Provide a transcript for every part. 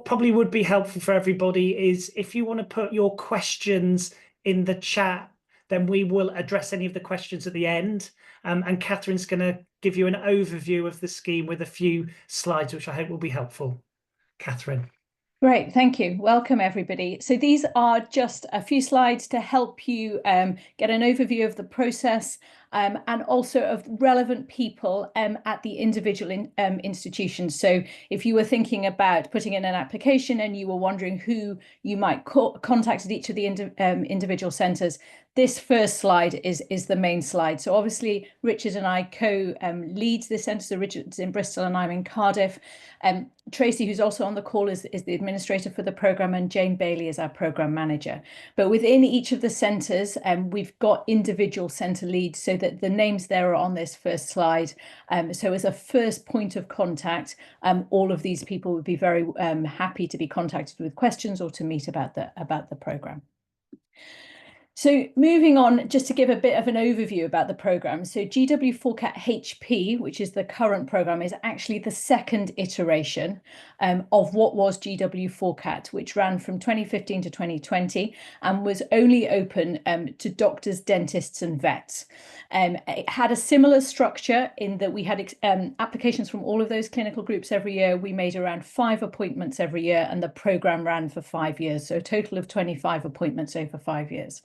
probably would be helpful for everybody is if you want to put your questions in the chat, then we will address any of the questions at the end. And Catherine's going to give you an overview of the scheme with a few slides, which I hope will be helpful. Catherine. Great, thank you. Welcome, everybody. So these are just a few slides to help you get an overview of the process and also of relevant people at the individual institutions. So if you were thinking about putting in an application and you were wondering who you might contact at each of the individual centres, this first slide is the main slide. So obviously, Richard and I co-lead this centre. So Richard's in Bristol and I'm in Cardiff. Tracy, who's also on the call, is the administrator for the programme, and Jane Bailey is our programme manager. But within each of the centres, we've got individual centre leads so that the names there are on this first slide. So as a first point of contact, all of these people would be very happy to be contacted with questions or to meet about the programme. So moving on, just to give a bit of an overview about the programme. So GW4CAT HP, which is the current programme, is actually the second iteration of what was GW4CAT, which ran from 2015 to 2020 and was only open to doctors, dentists and vets. It had a similar structure in that we had applications from all of those clinical groups every year. We made around 5 appointments every year and the programme ran for 5 years. So a total of 25 appointments over 5 years.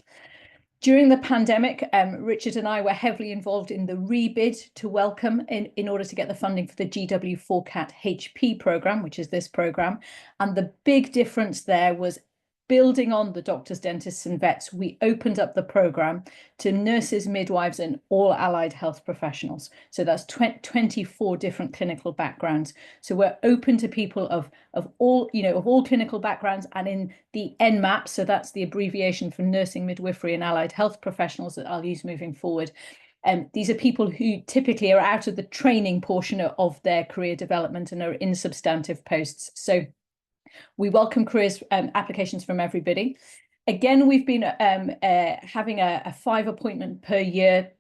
During the pandemic, Richard and I were heavily involved in the rebid to welcome in order to get the funding for the GW4CAT HP programme, which is this programme. And the big difference there was building on the doctors, dentists and vets. We opened up the programme to nurses, midwives and all allied health professionals. So that's 24 different clinical backgrounds. So we're open to people of all clinical backgrounds, and in the NMAP, so that's the abbreviation for nursing, midwifery and allied health professionals that I'll use moving forward. These are people who typically are out of the training portion of their career development and are in substantive posts. So we welcome careers applications from everybody. Again, we've been having a 5 appointment per year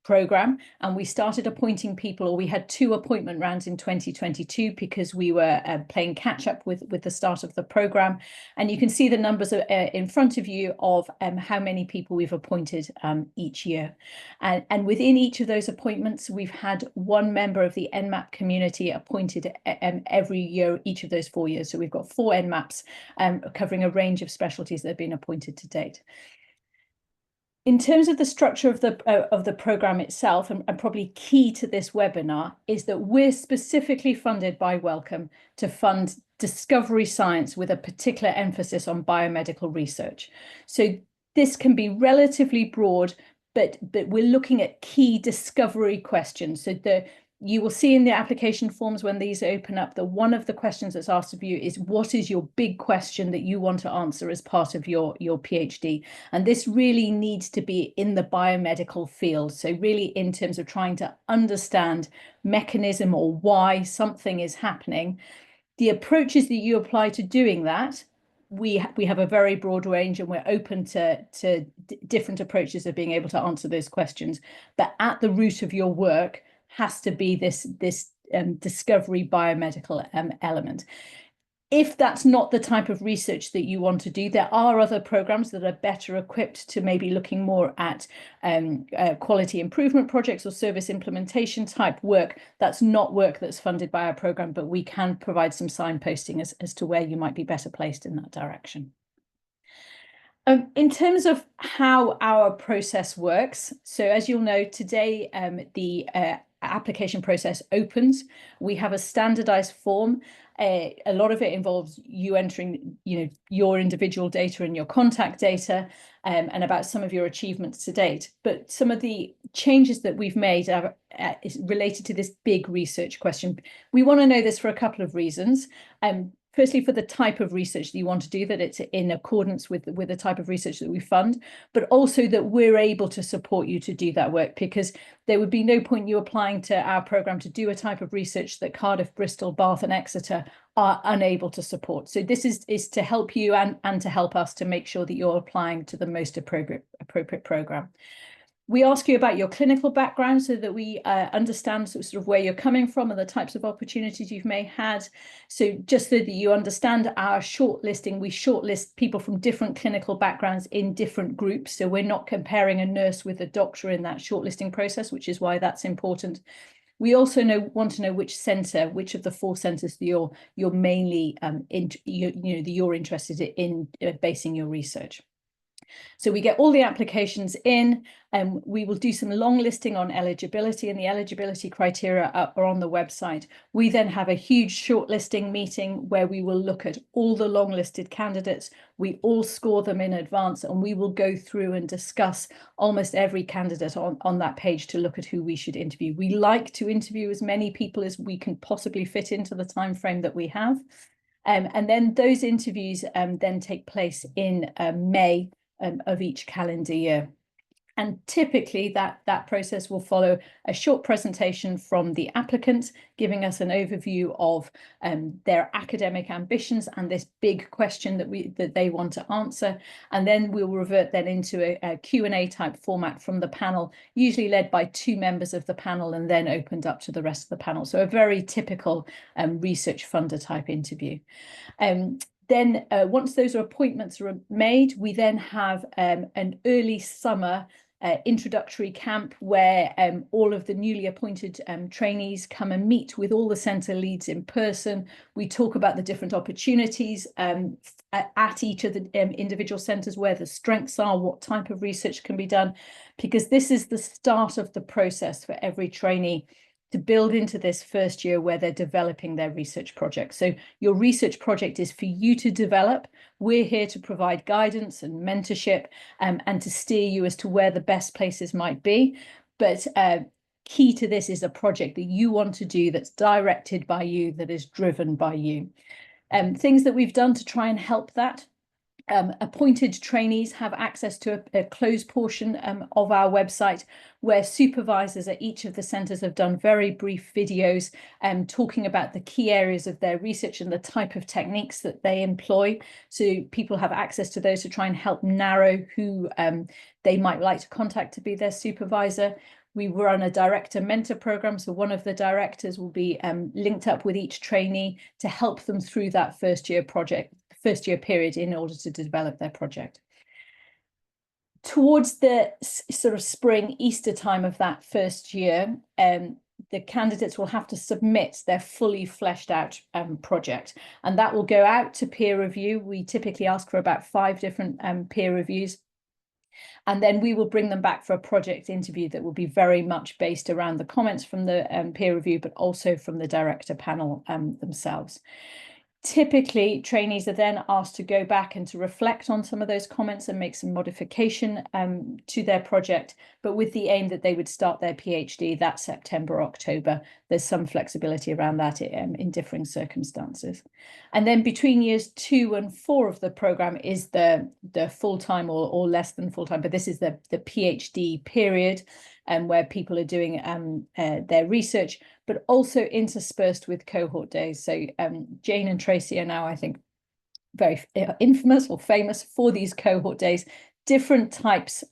programme, and we started appointing people, or we had 2 appointment rounds in 2022 because we were playing catch up with the start of the programme. And you can see the numbers in front of you of how many people we've appointed each year. And within each of those appointments, we've had 1 member of the NMAP community appointed every year, each of those 4 years. So we've got 4 NMAPs covering a range of specialties that have been appointed to date. In terms of the structure of the programme itself, and probably key to this webinar, is that we're specifically funded by Wellcome to fund discovery science with a particular emphasis on biomedical research. So this can be relatively broad, but we're looking at key discovery questions. So you will see in the application forms when these open up that one of the questions that's asked of you is, what is your big question that you want to answer as part of your PhD? And this really needs to be in the biomedical field. So really in terms of trying to understand mechanism or why something is happening. The approaches that you apply to doing that, we have a very broad range, and we're open to different approaches of being able to answer those questions. But at the root of your work has to be this discovery biomedical element. If that's not the type of research that you want to do, there are other programs that are better equipped to maybe looking more at quality improvement projects or service implementation type work. That's not work that's funded by our program, but we can provide some signposting as to where you might be better placed in that direction. In terms of how our process works, so as you'll know, today the application process opens. We have a standardized form. A lot of it involves you entering, your individual data and your contact data, and about some of your achievements to date. But some of the changes that we've made are related to this big research question. We want to know this for a couple of reasons. Firstly, for the type of research that you want to do, that it's in accordance with the type of research that we fund, but also that we're able to support you to do that work, because there would be no point you applying to our programme to do a type of research that Cardiff, Bristol, Bath and Exeter are unable to support. So this is to help you and to help us to make sure that you're applying to the most appropriate programme. We ask you about your clinical background so that we understand sort of where you're coming from and the types of opportunities you've may had. So just so that you understand our shortlisting, we shortlist people from different clinical backgrounds in different groups. So we're not comparing a nurse with a doctor in that shortlisting process, which is why that's important. We also want to know which centre, which of the 4 centres that you're mainly you're interested in basing your research. So we get all the applications in, and we will do some long listing on eligibility, and the eligibility criteria are on the website. We then have a huge shortlisting meeting where we will look at all the long listed candidates. We all score them in advance, and we will go through and discuss almost every candidate on that page to look at who we should interview. We like to interview as many people as we can possibly fit into the time frame that we have. And then those interviews then take place in May of each calendar year. And typically that process will follow a short presentation from the applicant, giving us an overview of their academic ambitions and this big question that they want to answer. And then we'll revert then into a Q&A type format from the panel, usually led by 2 members of the panel and then opened up to the rest of the panel. So a very typical research funder type interview. Then once those appointments are made, we then have an early summer introductory camp where all of the newly appointed trainees come and meet with all the centre leads in person. We talk about the different opportunities at each of the individual centres, where the strengths are, what type of research can be done, because this is the start of the process for every trainee to build into this first year where they're developing their research project. So your research project is for you to develop. We're here to provide guidance and mentorship and to steer you as to where the best places might be. But key to this is a project that you want to do, that's directed by you, that is driven by you. Things that we've done to try and help that. Appointed trainees have access to a closed portion of our website where supervisors at each of the centres have done very brief videos talking about the key areas of their research and the type of techniques that they employ. So people have access to those to try and help narrow who they might like to contact to be their supervisor. We run a director mentor program. So one of the directors will be linked up with each trainee to help them through that first year period in order to develop their project. Towards the sort of spring Easter time of that first year, the candidates will have to submit their fully fleshed out project, and that will go out to peer review. We typically ask for about 5 different peer reviews. And then we will bring them back for a project interview that will be very much based around the comments from the peer review, but also from the director panel themselves. Typically, trainees are then asked to go back and to reflect on some of those comments and make some modification to their project, but with the aim that they would start their PhD that September, October. There's some flexibility around that in differing circumstances. And then between years 2 and 4 of the programme is the full-time or less than full-time, but this is the PhD period, where people are doing their research, but also interspersed with cohort days. So Jane and Tracy are now, I think, very infamous or famous for these cohort days. Different types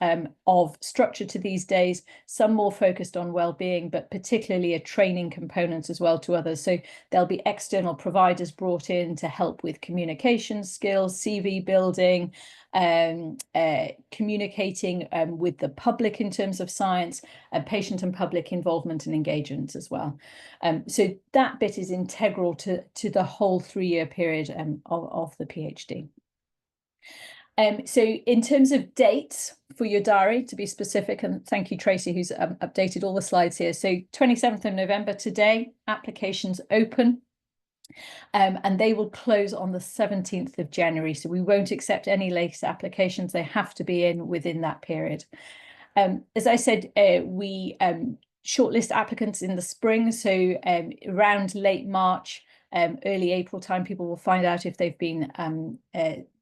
of structure to these days, some more focused on well-being, but particularly a training component as well to others. So there'll be external providers brought in to help with communication skills, CV building, communicating with the public in terms of science, patient and public involvement and engagement as well. So that bit is integral to the whole 3-year period of the PhD. So in terms of dates for your diary, to be specific, and thank you, Tracy, who's updated all the slides here. So 27th of November today, applications open. And they will close on the 17th of January. So we won't accept any late applications. They have to be in within that period. As I said, we shortlist applicants in the spring. So around late March, early April time, people will find out if they've been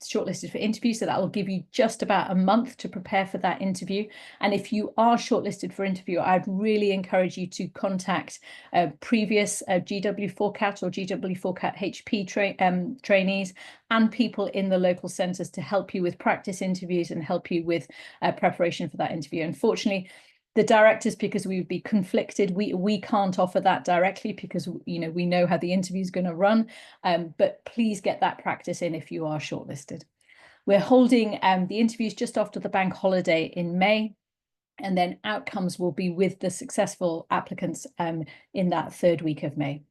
shortlisted for interview. So that will give you just about a month to prepare for that interview. And if you are shortlisted for interview, I'd really encourage you to contact previous GW4CAT or GW4CAT HP trainees and people in the local centres to help you with practice interviews and help you with preparation for that interview. Unfortunately, The directors, because we would be conflicted, we can't offer that directly because we know how the interview is going to run, but please get that practice in if you are shortlisted. We're holding the interviews just after the bank holiday in May, and then outcomes will be with the successful applicants in that third week of May.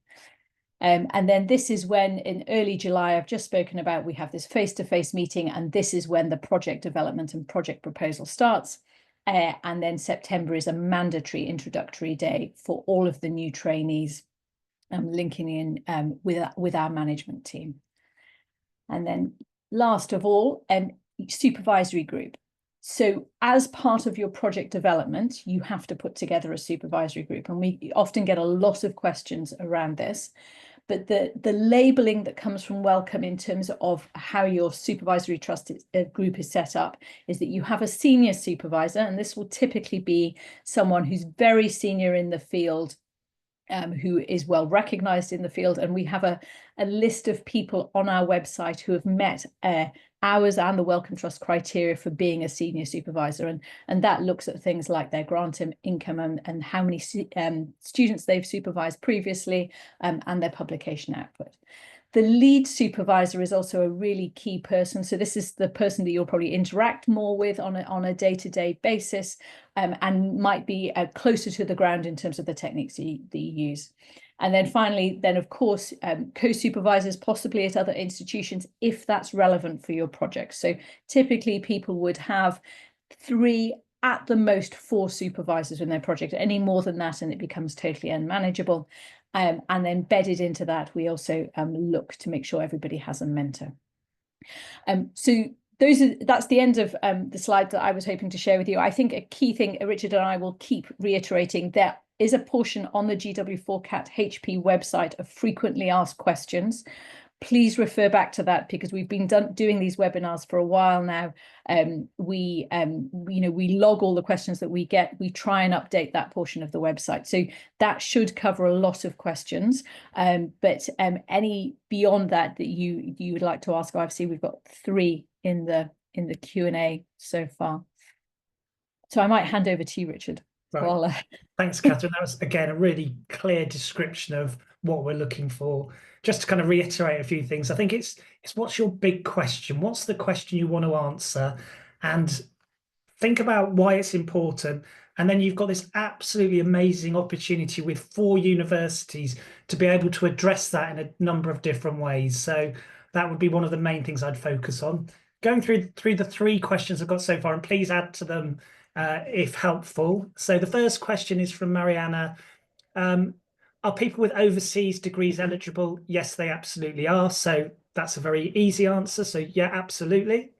And then this is when, in early July, I've just spoken about, we have this face-to-face meeting, and this is when the project development and project proposal starts. And then September is a mandatory introductory day for all of the new trainees, linking in with our management team. And then last of all, supervisory group. So as part of your project development, you have to put together a supervisory group. And we often get a lot of questions around this. But the labeling that comes from Welcome in terms of how your supervisory trust group is set up is that you have a senior supervisor, and this will typically be someone who's very senior in the field, who is well recognized in the field. And we have a list of people on our website who have met ours and the Wellcome Trust criteria for being a senior supervisor. And that looks at things like their grant income and how many students they've supervised previously, and their publication output. The lead supervisor is also a really key person. So this is the person that you'll probably interact more with on a day-to-day basis, and might be closer to the ground in terms of the techniques that you use. And then finally, of course, co-supervisors possibly at other institutions, if that's relevant for your project. So typically people would have 3, at the most 4 supervisors in their project. Any more than that and it becomes totally unmanageable. And then bedded into that, we also look to make sure everybody has a mentor. So that's the end of the slide that I was hoping to share with you. I think a key thing, Richard and I will keep reiterating, there is a portion on the GW4CAT HP website of frequently asked questions. Please refer back to that, because we've been doing these webinars for a while now. We log all the questions that we get. We try and update that portion of the website. So that should cover a lot of questions. But any beyond that you would like to ask, obviously we've got 3 in the Q&A so far. So I might hand over to you, Richard. Right. Well, Thanks, Catherine. That was, again, a really clear description of what we're looking for. Just to kind of reiterate a few things, I think it's what's your big question? What's the question you want to answer? And think about why it's important. And then you've got this absolutely amazing opportunity with 4 universities to be able to address that in a number of different ways. So that would be one of the main things I'd focus on. Going through the 3 questions I've got so far, and please add to them if helpful. So the first question is from Mariana. Are people with overseas degrees eligible? Yes, they absolutely are. So that's a very easy answer. So yeah, absolutely.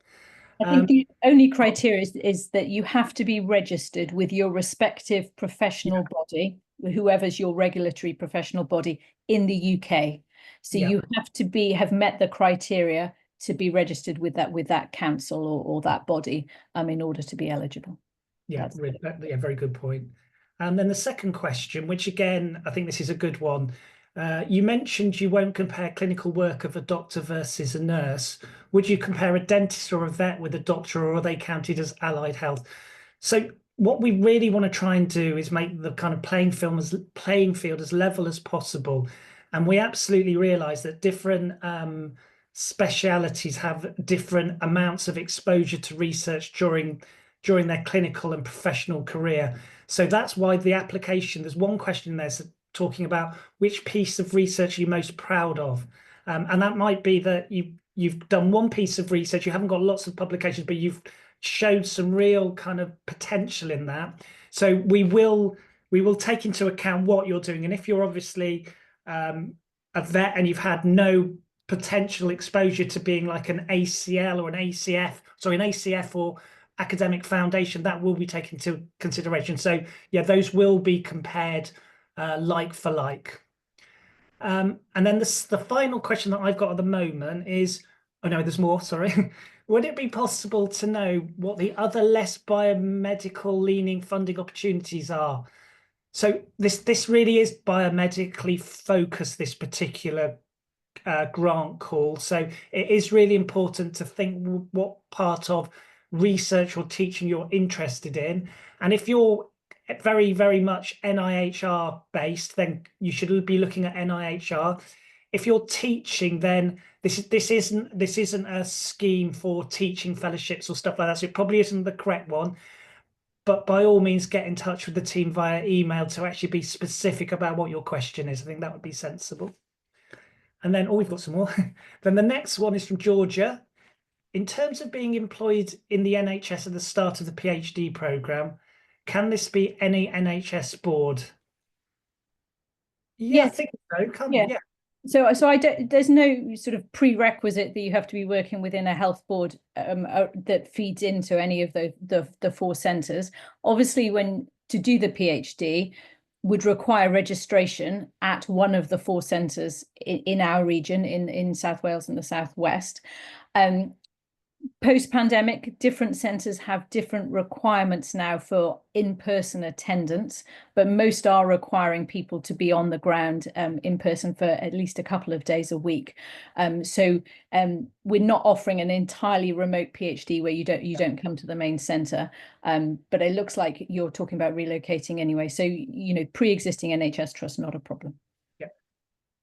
I think the only criteria is that you have to be registered with your respective professional body, whoever's your regulatory professional body in the UK. So you have to have met the criteria to be registered with that council or that body in order to be eligible. Yeah, very good point. And then the second question, which again, I think this is a good one. You mentioned you won't compare clinical work of a doctor versus a nurse. Would you compare a dentist or a vet with a doctor, or are they counted as allied health? So what we really want to try and do is make the kind of playing field as level as possible. And we absolutely realize that different specialities have different amounts of exposure to research during their clinical and professional career. So that's why the application, there's one question there talking about which piece of research are you most proud of. And that might be that you've done one piece of research, you haven't got lots of publications, but you've showed some real kind of potential in that. So we will take into account what you're doing. And if you're obviously a vet and you've had no potential exposure to being like an ACL or an ACF or academic foundation, that will be taken into consideration. So yeah, those will be compared like for like. And then the final question that I've got at the moment is, oh no, there's more, sorry. Would it be possible to know what the other less biomedical leaning funding opportunities are? So this really is biomedically focused, this particular grant call. So it is really important to think what part of research or teaching you're interested in. And if you're very, very much NIHR based, then you should be looking at NIHR. If you're teaching, then this isn't a scheme for teaching fellowships or stuff like that. So it probably isn't the correct one. But by all means, get in touch with the team via email to actually be specific about what your question is. I think that would be sensible. And then, oh, we've got some more. Then the next one is from Georgia. In terms of being employed in the NHS at the start of the PhD program, can this be any NHS board? Yeah, I Yes. think so. Come, Yeah. yeah. So I don't, there's no sort of prerequisite that you have to be working within a health board that feeds into any of the four centres. Obviously, when to do the PhD would require registration at one of the four centres in our region, in South Wales and the South West. Post-pandemic, different centres have different requirements now for in-person attendance, but most are requiring people to be on the ground in person for at least a couple of days a week. So we're not offering an entirely remote PhD where you don't come to the main centre, but it looks like you're talking about relocating anyway. So pre-existing NHS trust, not a problem. Yeah.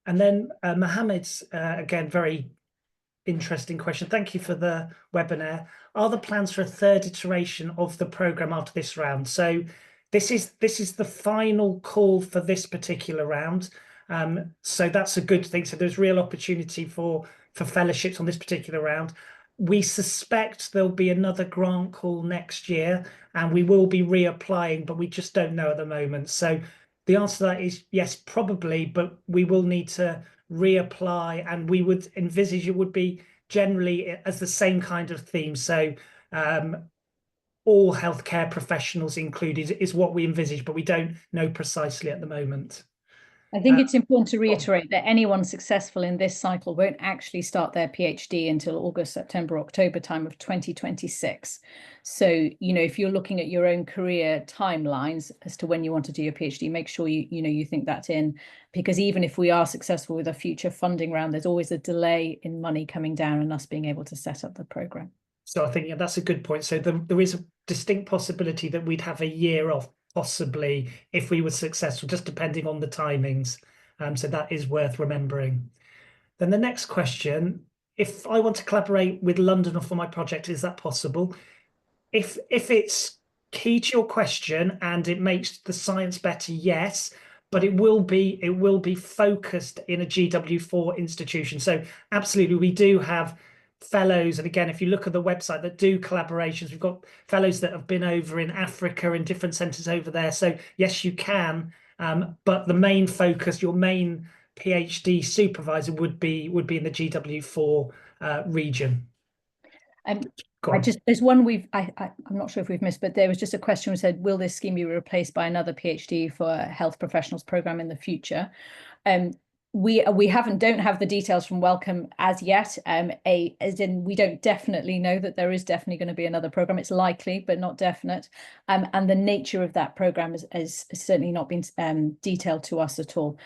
And then Mohammed's again very interesting question. Thank you for the webinar. Are there plans for a third iteration of the program after this round? So this is the final call for this particular round. So that's a good thing. So there's real opportunity for fellowships on this particular round. We suspect there'll be another grant call next year, and we will be reapplying, but we just don't know at the moment. So the answer to that is yes, probably, but we will need to reapply, and we would envisage it would be generally as the same kind of theme. So all healthcare professionals included is what we envisage, but we don't know precisely at the moment. I think it's important to reiterate that anyone successful in this cycle won't actually start their PhD until August, September, October time of 2026. So, if you're looking at your own career timelines as to when you want to do your PhD, make sure you think that in, because even if we are successful with a future funding round, there's always a delay in money coming down and us being able to set up the program. So I think that's a good point. So there is a distinct possibility that we'd have a year off, possibly, if we were successful, just depending on the timings. So that is worth remembering. Then the next question, if I want to collaborate with London for my project, is that possible? If it's key to your question and it makes the science better, yes, but it will be focused in a GW4 institution. So absolutely, we do have fellows, and again, if you look at the website, that do collaborations. We've got fellows that have been over in Africa in different centres over there. So yes, you can, but the main focus, your main PhD supervisor would be in the GW4 region. There's one I'm not sure if we've missed, but there was just a question which said, will this scheme be replaced by another PhD for a health professionals program in the future? We don't have the details from Wellcome as yet. As in, we don't definitely know that there is definitely going to be another program. It's likely, but not definite. And the nature of that program has certainly not been detailed to us at all.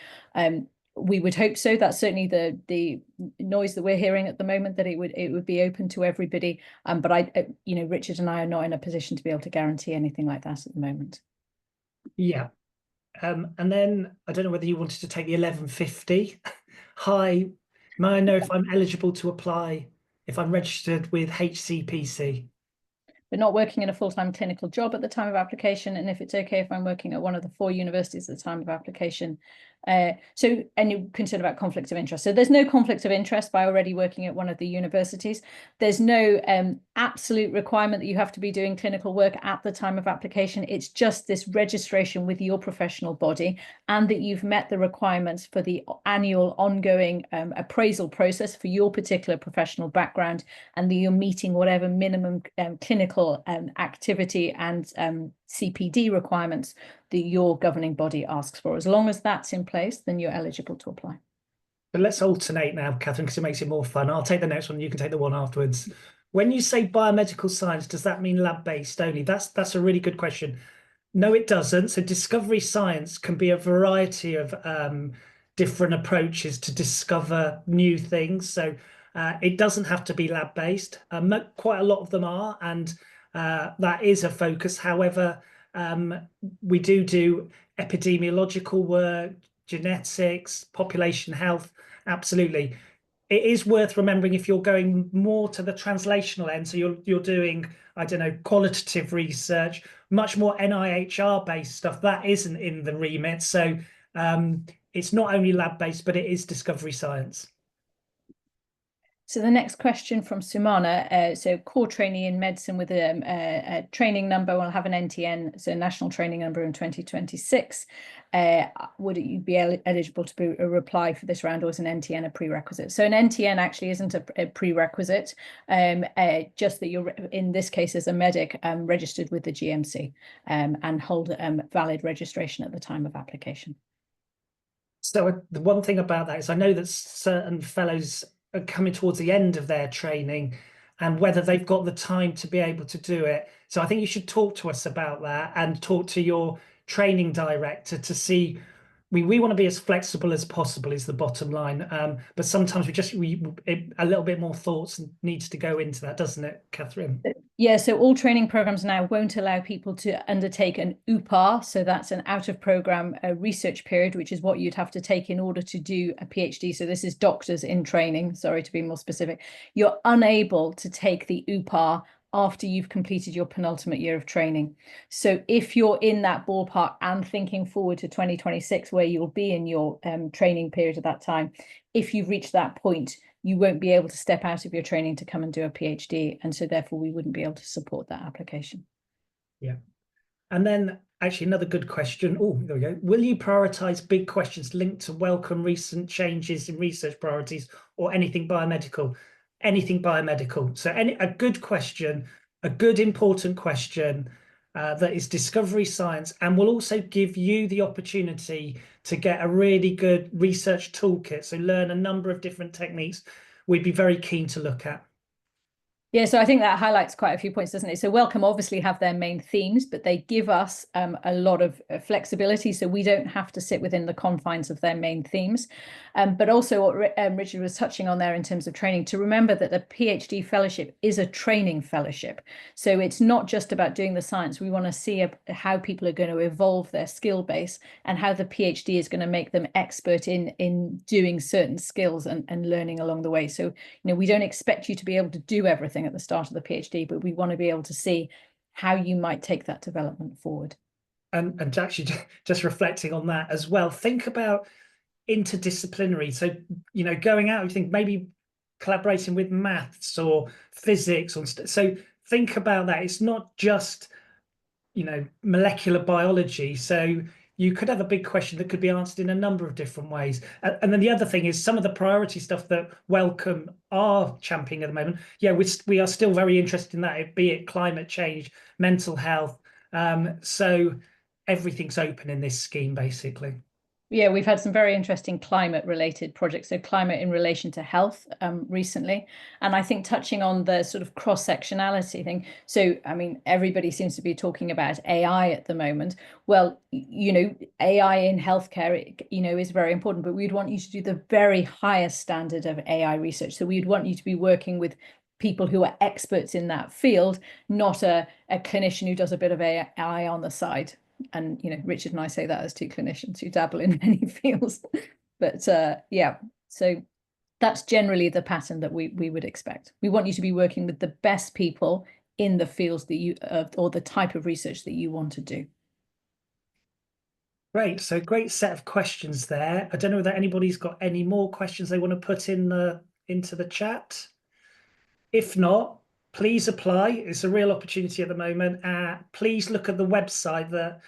We would hope so. That's certainly the noise that we're hearing at the moment, that it would be open to everybody. But Richard and I are not in a position to be able to guarantee anything like that at the moment. Yeah. And then I don't know whether you wanted to take the 1150. Hi, may I know if I'm eligible to apply if I'm registered with HCPC? But not working in a full-time clinical job at the time of application, and if it's okay if I'm working at one of the 4 universities at the time of application. And you're concerned about conflict of interest. So there's no conflict of interest by already working at one of the universities. There's no absolute requirement that you have to be doing clinical work at the time of application. It's just this registration with your professional body, and that you've met the requirements for the annual ongoing appraisal process for your particular professional background, and that you're meeting whatever minimum clinical activity and CPD requirements that your governing body asks for. As long as that's in place, then you're eligible to apply. But let's alternate now, Catherine, because it makes it more fun. I'll take the next one, you can take the one afterwards. When you say biomedical science, does that mean lab-based only? That's a really good question. No, it doesn't. So discovery science can be a variety of different approaches to discover new things. So it doesn't have to be lab-based. Quite a lot of them are, and that is a focus. However, We do epidemiological work, genetics, population health. Absolutely. It is worth remembering if you're going more to the translational end, so you're doing, I don't know, qualitative research, much more NIHR based stuff that isn't in the remit. So it's not only lab based, but it is discovery science. So the next question from Sumana, so core trainee in medicine with a training number, will have an NTN, so national training number in 2026. Would you be eligible to be a reply for this round, or is an NTN a prerequisite? So an NTN actually isn't a prerequisite, just that you're, in this case as a medic, registered with the GMC and hold valid registration at the time of application. So the one thing about that is I know that certain fellows are coming towards the end of their training and whether they've got the time to be able to do it. So I think you should talk to us about that and talk to your training director to see. We want to be as flexible as possible is the bottom line. But sometimes a little bit more thoughts needs to go into that, doesn't it, Catherine? Yeah, so all training programs now won't allow people to undertake an UPAR, so that's an out of program research period, which is what you'd have to take in order to do a PhD. So this is doctors in training, sorry to be more specific. You're unable to take the UPAR after you've completed your penultimate year of training. So if you're in that ballpark and thinking forward to 2026, where you'll be in your training period at that time, if you've reached that point, you won't be able to step out of your training to come and do a PhD. And so therefore we wouldn't be able to support that application. Yeah. And then actually another good question. Oh, there we go. Will you prioritize big questions linked to welcome recent changes in research priorities or anything biomedical? Anything biomedical. So a good question, a good important question that is discovery science and will also give you the opportunity to get a really good research toolkit. So learn a number of different techniques we'd be very keen to look at. Yeah, so I think that highlights quite a few points, doesn't it? So Wellcome obviously have their main themes, but they give us a lot of flexibility, so we don't have to sit within the confines of their main themes. But also what Richard was touching on there in terms of training, to remember that the PhD fellowship is a training fellowship. So it's not just about doing the science. We want to see how people are going to evolve their skill base and how the PhD is going to make them expert in doing certain skills and learning along the way. So, we don't expect you to be able to do everything at the start of the PhD, but we want to be able to see how you might take that development forward. And actually just reflecting on that as well, think about interdisciplinary. So, going out, you think maybe collaborating with maths or physics or so think about that. It's not just, molecular biology. So you could have a big question that could be answered in a number of different ways. And then the other thing is some of the priority stuff that Wellcome are championing at the moment. Yeah, we are still very interested in that, be it climate change, mental health. So everything's open in this scheme, basically. Yeah, we've had some very interesting climate related projects. So climate in relation to health recently. And I think touching on the sort of cross-sectionality thing. So, I mean, everybody seems to be talking about AI at the moment. Well, AI in healthcare, is very important, but we'd want you to do the very highest standard of AI research. So we'd want you to be working with people who are experts in that field, not a clinician who does a bit of AI on the side. And Richard and I say that as two clinicians who dabble in many fields. But yeah, so that's generally the pattern that we would expect. We want you to be working with the best people in the fields that you or the type of research that you want to do. Great. So great set of questions there. I don't know whether anybody's got any more questions they want to put into the chat. If not, please apply. It's a real opportunity at the moment. Please look at the website that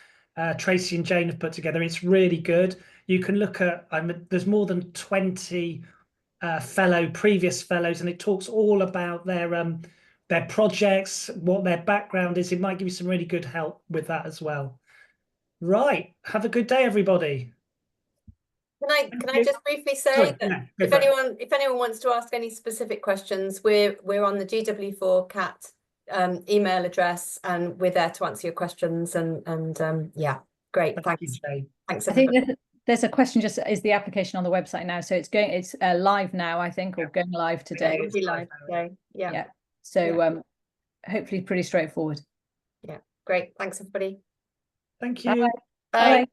Tracy and Jane have put together. It's really good. You can look at, there's more than 20 previous fellows, and it talks all about their projects, what their background is. It might give you some really good help with that as well. Right. Have a good day, everybody. Can I just briefly say that if anyone wants to ask any specific questions, we're on the GW4CAT email address, and we're there to answer your questions. And yeah, great. Thanks. Thanks. I think there's a question. Just is the application on the website now? So it's live now, I think, or going live today. It'll be live today. Yeah. So hopefully pretty straightforward. Yeah. Great. Thanks, everybody. Thank you. Bye. Bye.